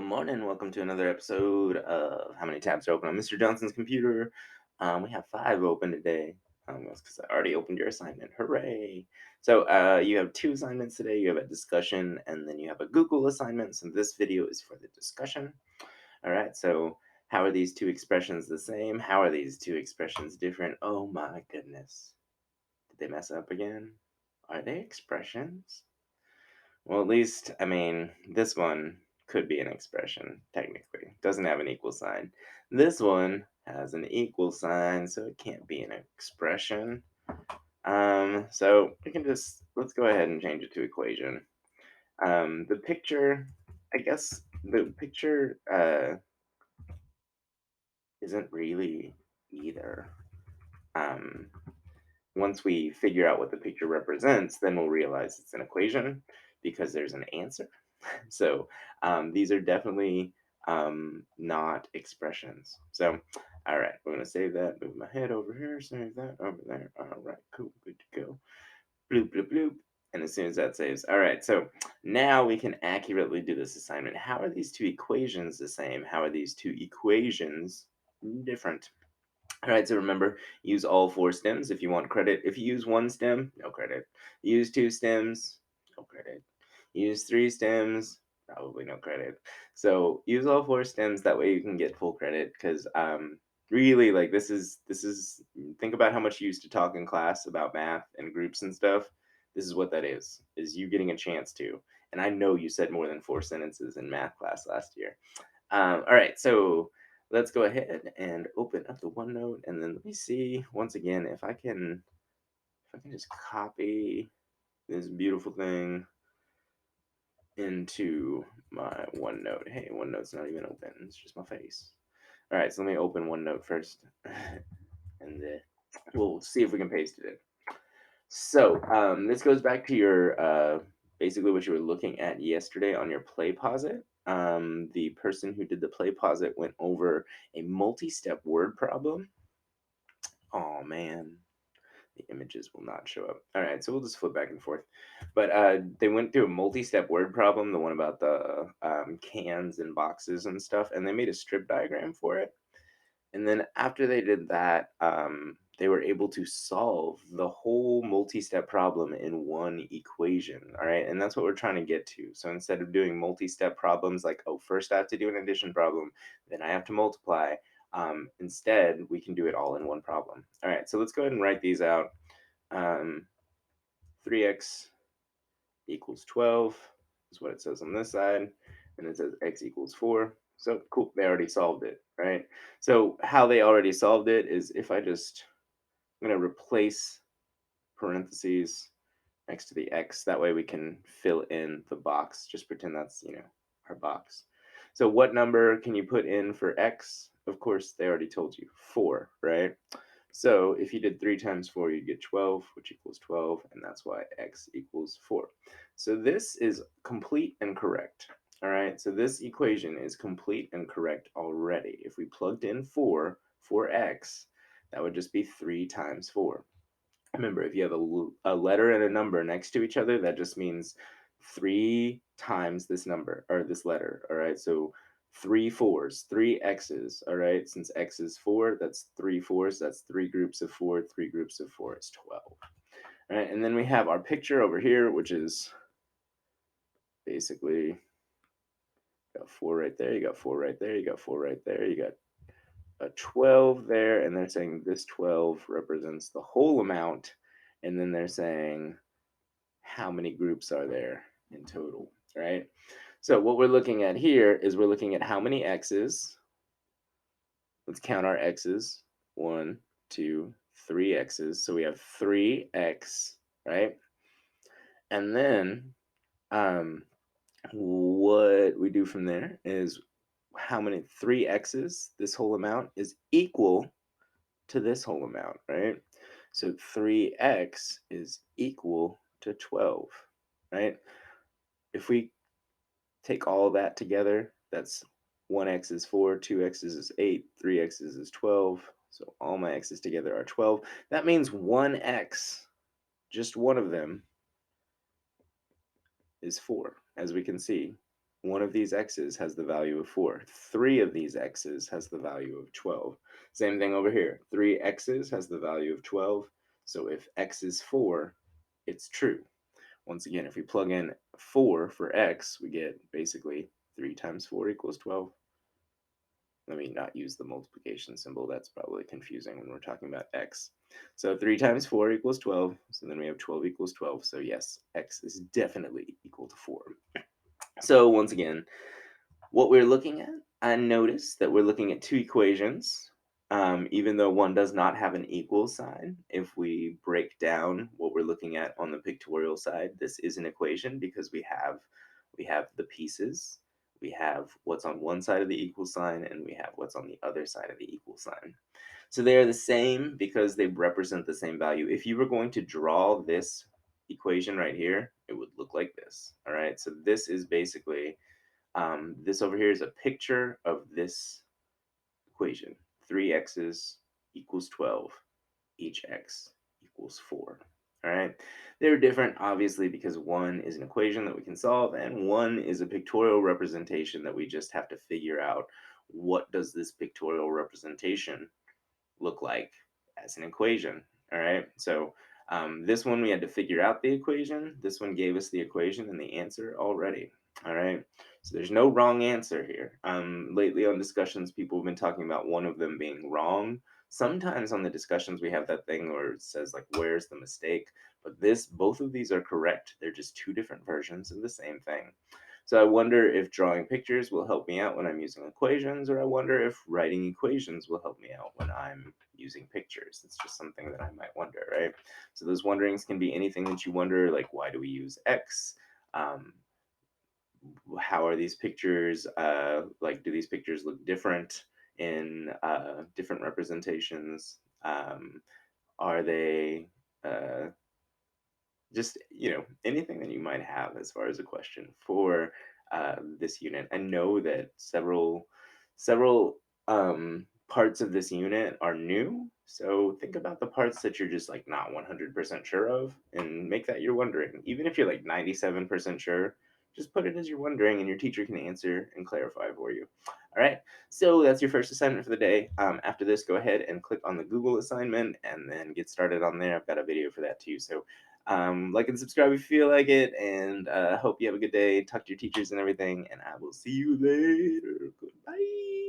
morning. Welcome to another episode of How Many Tabs Are Open on Mr. Johnson's computer. We have five open today. That's because I already opened your assignment. Hooray! So you have two assignments today. You have a discussion, and then you have a Google assignment. So this video is for the discussion. All right. So how are these two expressions the same? How are these two expressions different? Oh my goodness! Did they mess up again? Are they expressions? Well, at least, I mean, this one could be an expression, technically. Doesn't have an equal sign. This one has an equal sign, so it can't be an expression. So we can just, let's go ahead and change it to equation. The picture, I guess the picture isn't really either. Um, Once we figure out what the picture represents, then we'll realize it's an equation because there's an answer. So these are definitely not expressions. So, all right, we're gonna save that. Move my head over here. Save that over there. All right, cool, good to go. Bloop bloop bloop. And as soon as that saves, all right. So now we can accurately do this assignment. How are these two equations the same? How are these two equations different? All right, so remember, use all four stems if you want credit. If you use one stem, no credit. Use two stems, no credit. Use three stems, probably no credit. So use all four stems. That way you can get full credit. Because really, like this is. Think about how much you used to talk in class about math and groups and stuff. This is what that is. Is you getting a chance to. And I know you said more than four sentences in math class last year. All right, so let's go ahead and open up the OneNote, and then let me see once again if I can just copy this beautiful thing into my OneNote. Hey, OneNote's not even open; it's just my face. All right, so let me open OneNote first, and we'll see if we can paste it in. So this goes back to your basically what you were looking at yesterday on your play posit. The person who did the play posit went over a multi-step word problem. Oh man, the images will not show up. All right, so we'll just flip back and forth. But they went through a multi-step word problem, the one about the cans and boxes and stuff, and they made a strip diagram for it. And then after they did that, they were able to solve the whole multi-step problem in one equation. All right, and that's what we're trying to get to. So instead of doing multi-step problems like, oh, first I have to do an addition problem, then I have to multiply. Instead, we can do it all in one problem. All right, so let's go ahead and write these out. Um, 3x equals 12 is what it says on this side, and it says x equals 4. So cool, they already solved it, right? So how they already solved it is if I'm going to replace parentheses next to the x. That way we can fill in the box. Just pretend that's, our box. So what number can you put in for x? Of course, they already told you, 4, right? So if you did 3 times 4, you'd get 12, which equals 12, and that's why x equals 4. So this is complete and correct. All right, so this equation is complete and correct already. If we plugged in 4 for x, that would just be 3 times 4. Remember, if you have a letter and a number next to each other, that just means 3 times this number or this letter. All right, so three fours, three x's. All right, since x is 4, that's three fours. That's three groups of 4. Three groups of 4 is 12. All right, and then we have our picture over here, which is basically got 4 right there. You got 4 right there. You got 4 right there. You got a 12 there, and they're saying this 12 represents the whole amount, and then they're saying how many groups are there in total, right? So what we're looking at here is we're looking at how many x's. Let's count our x's. 1, 2, 3 x's. So we have 3x, right? And then um, what we do from there is how many 3x's, this whole amount, is equal to this whole amount, right? So 3x is equal to 12, right? If we take all that together, that's 1x is 4, 2x's is 8, 3x's is 12. So all my x's together are 12. That means 1x, just one of them, is 4, as we can see. one of these x's has the value of 4. 3 of these x's has the value of 12. Same thing over here. 3 x's has the value of 12. So if x is 4, it's true. Once again, if we plug in 4 for x, we get basically 3 times 4 equals 12. Let me not use the multiplication symbol. That's probably confusing when we're talking about x. So 3 times 4 equals 12. So then we have 12 equals 12. So yes, x is definitely equal to 4. So once again, what we're looking at, I notice that we're looking at two equations. Even though one does not have an equal sign, if we break down what we're looking at on the pictorial side, this is an equation because we have the pieces, we have what's on one side of the equal sign, and we have what's on the other side of the equal sign. So they are the same because they represent the same value. If you were going to draw this equation right here, it would look like this. All right, so this is basically this over here is a picture of this equation. 3x's equals 12. Each x equals 4. All right. They're different, obviously, because one is an equation that we can solve, and one is a pictorial representation that we just have to figure out what does this pictorial representation look like as an equation. All right. So this one we had to figure out the equation. This one gave us the equation and the answer already. All right. So there's no wrong answer here. Lately on discussions, people have been talking about one of them being wrong. Sometimes on the discussions we have that thing where it says like, where's the mistake? But both of these are correct. They're just two different versions of the same thing. So I wonder if drawing pictures will help me out when I'm using equations, or I wonder if writing equations will help me out when I'm using pictures. It's just something that I might wonder, right? So those wonderings can be anything that you wonder, like why do we use X? Um, how are these pictures, like do these pictures look different in different representations? Are they uh, just anything that you might have as far as a question for this unit. I know that several parts of this unit are new, so think about the parts that you're just like not 100% sure of and make that you're wondering. Even if you're like 97% sure, just put it as you're wondering and your teacher can answer and clarify for you. All right, so that's your first assignment for the day. After this, go ahead and click on the Google assignment and then get started on there. I've got a video for that too, so like and subscribe if you feel like it, and hope you have a good day. Talk to your teachers and everything, and I will see you later. Goodbye.